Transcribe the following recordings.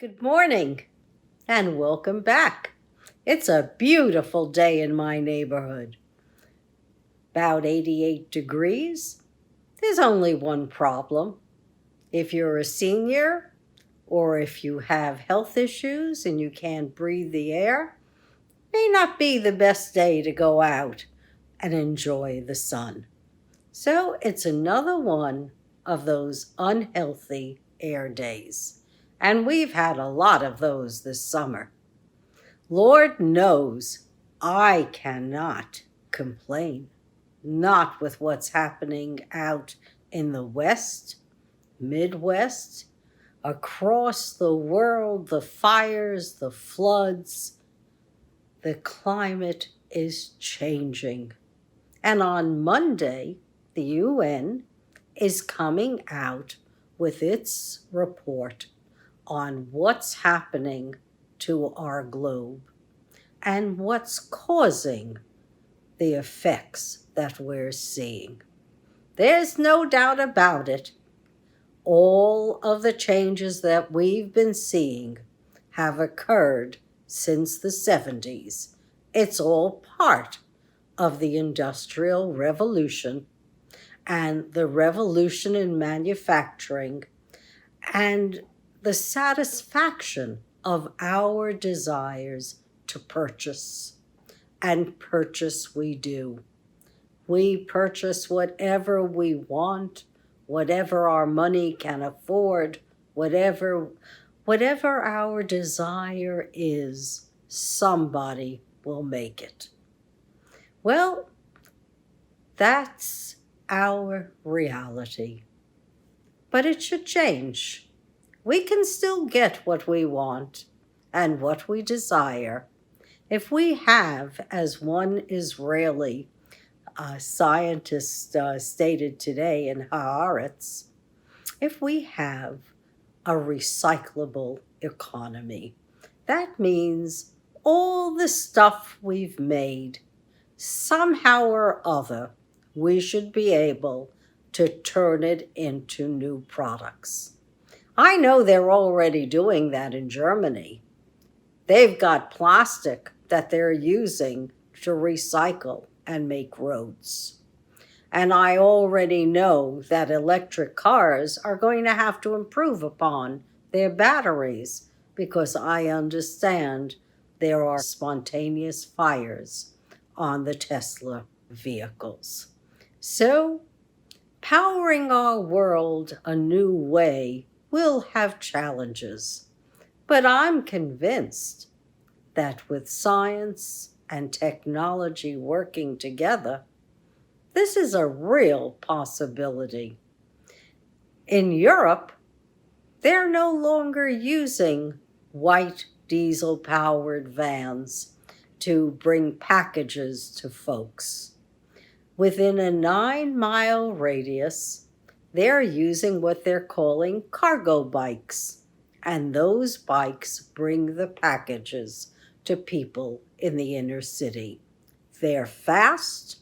Good morning and welcome back. It's a beautiful day in my neighborhood. About 88 degrees. There's only one problem. If you're a senior or if you have health issues and you can't breathe the air, may not be the best day to go out and enjoy the sun. So it's another one of those unhealthy air days. And we've had a lot of those this summer. Lord knows I cannot complain. Not with what's happening out in the West, Midwest, across the world, the fires, the floods. The climate is changing. And on Monday, the UN is coming out with its report on what's happening to our globe and what's causing the effects that we're seeing. There's no doubt about it. All of the changes that we've been seeing have occurred since the 70s. It's all part of the Industrial Revolution and the revolution in manufacturing and the satisfaction of our desires to purchase. And purchase we do. We purchase whatever we want, whatever our money can afford, whatever our desire is, somebody will make it. Well, that's our reality. But it should change. We can still get what we want and what we desire if we have, as one Israeli scientist stated today in Haaretz, if we have a recyclable economy. That means all the stuff we've made, somehow or other, we should be able to turn it into new products. I know they're already doing that in Germany. They've got plastic that they're using to recycle and make roads. And I already know that electric cars are going to have to improve upon their batteries because I understand there are spontaneous fires on the Tesla vehicles. So, powering our world a new way will have challenges, but I'm convinced that with science and technology working together, this is a real possibility. In Europe, they're no longer using white diesel-powered vans to bring packages to folks. Within a 9-mile radius, they're using what they're calling cargo bikes, and those bikes bring the packages to people in the inner city. They're fast,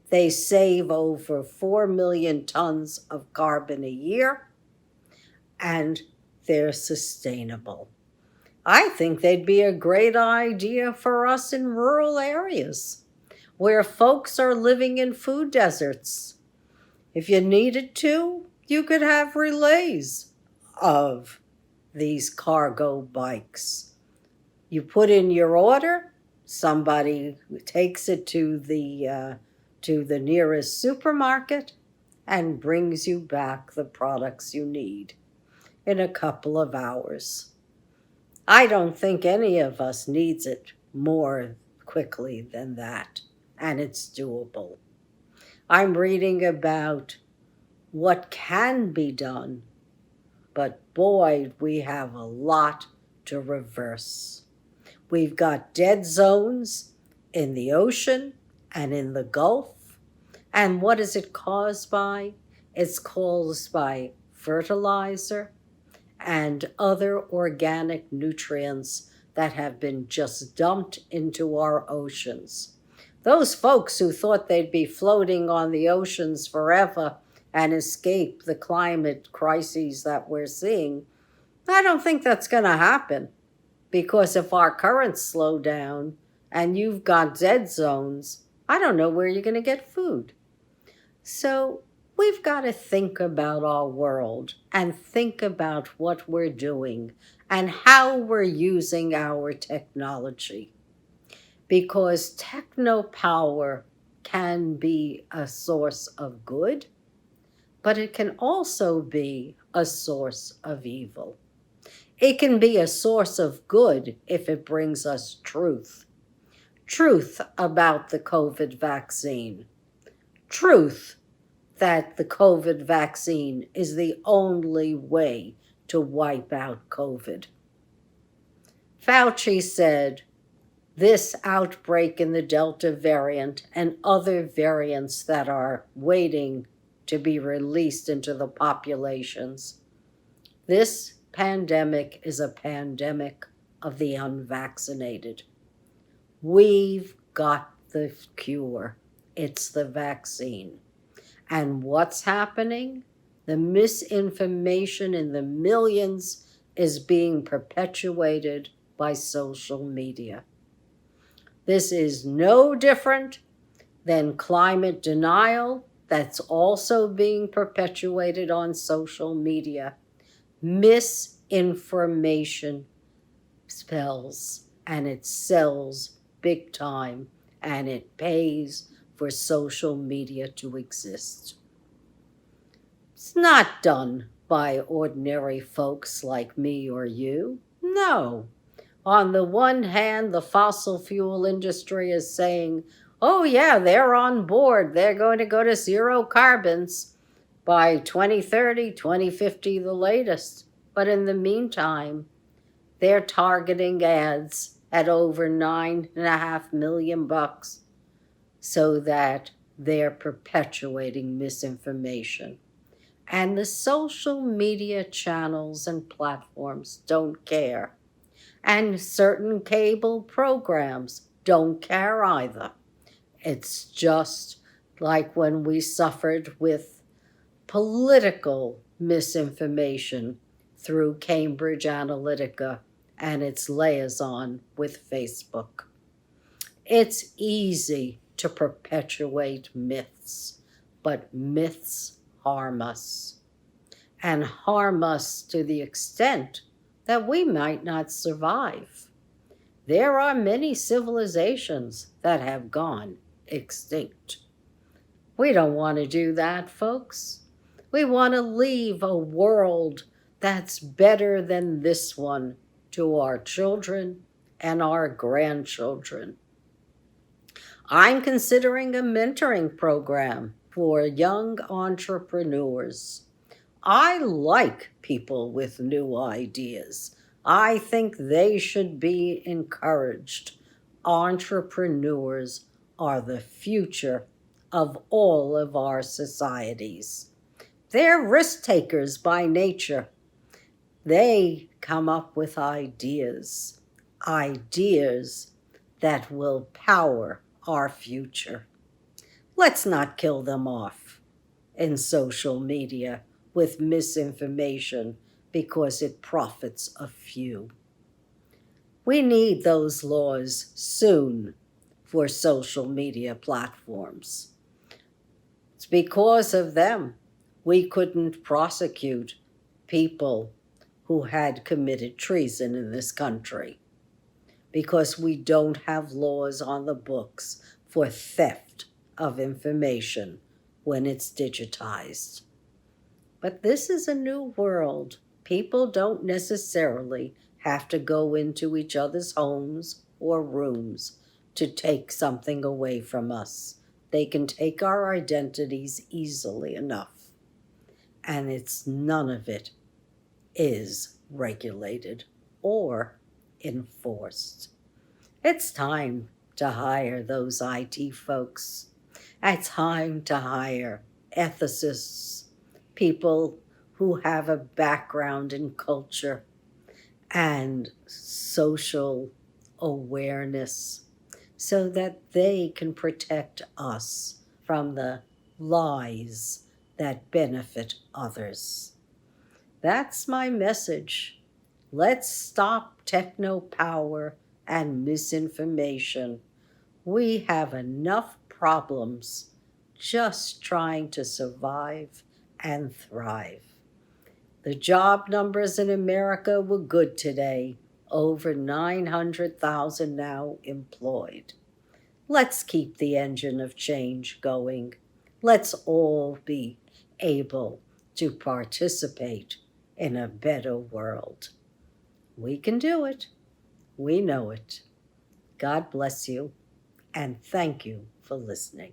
they save over 4 million tons of carbon a year, and they're sustainable. I think they'd be a great idea for us in rural areas where folks are living in food deserts. If you needed to, you could have relays of these cargo bikes. You put in your order, somebody takes it to the nearest supermarket and brings you back the products you need in a couple of hours. I don't think any of us needs it more quickly than that, and it's doable. I'm reading about what can be done, but boy, we have a lot to reverse. We've got dead zones in the ocean and in the Gulf. And what is it caused by? It's caused by fertilizer and other organic nutrients that have been just dumped into our oceans. Those folks who thought they'd be floating on the oceans forever and escape the climate crises that we're seeing, I don't think that's going to happen, because if our currents slow down and you've got dead zones, I don't know where you're going to get food. So we've got to think about our world and think about what we're doing and how we're using our technology. Because techno power can be a source of good, but it can also be a source of evil. It can be a source of good if it brings us truth. Truth about the COVID vaccine. Truth that the COVID vaccine is the only way to wipe out COVID. Fauci said this outbreak in the Delta variant and other variants that are waiting to be released into the populations, this pandemic is a pandemic of the unvaccinated. We've got the cure. It's the vaccine. And what's happening? The misinformation in the millions is being perpetuated by social media. This is no different than climate denial that's also being perpetuated on social media. Misinformation spells, and it sells big time, and it pays for social media to exist. It's not done by ordinary folks like me or you. No. On the one hand, the fossil fuel industry is saying, oh yeah, they're on board. They're going to go to zero carbons by 2030, 2050, the latest. But in the meantime, they're targeting ads at over $9.5 million so that they're perpetuating misinformation. And the social media channels and platforms don't care. And certain cable programs don't care either. It's just like when we suffered with political misinformation through Cambridge Analytica and its liaison with Facebook. It's easy to perpetuate myths, but myths harm us, and harm us to the extent that we might not survive. There are many civilizations that have gone extinct. We don't want to do that, folks. We want to leave a world that's better than this one to our children and our grandchildren. I'm considering a mentoring program for young entrepreneurs. I like people with new ideas. I think they should be encouraged. Entrepreneurs are the future of all of our societies. They're risk takers by nature. They come up with ideas that will power our future. Let's not kill them off in social media with misinformation because it profits a few. We need those laws soon for social media platforms. It's because of them we couldn't prosecute people who had committed treason in this country, because we don't have laws on the books for theft of information when it's digitized. But this is a new world. People don't necessarily have to go into each other's homes or rooms to take something away from us. They can take our identities easily enough. And none of it is regulated or enforced. It's time to hire those IT folks. It's time to hire ethicists, people who have a background in culture and social awareness so that they can protect us from the lies that benefit others. That's my message. Let's stop Techno Power and misinformation. We have enough problems just trying to survive and thrive. The job numbers in America were good today. Over 900,000 now employed. Let's keep the engine of change going. Let's all be able to participate in a better world. We can do it. We know it. God bless you, and thank you for listening.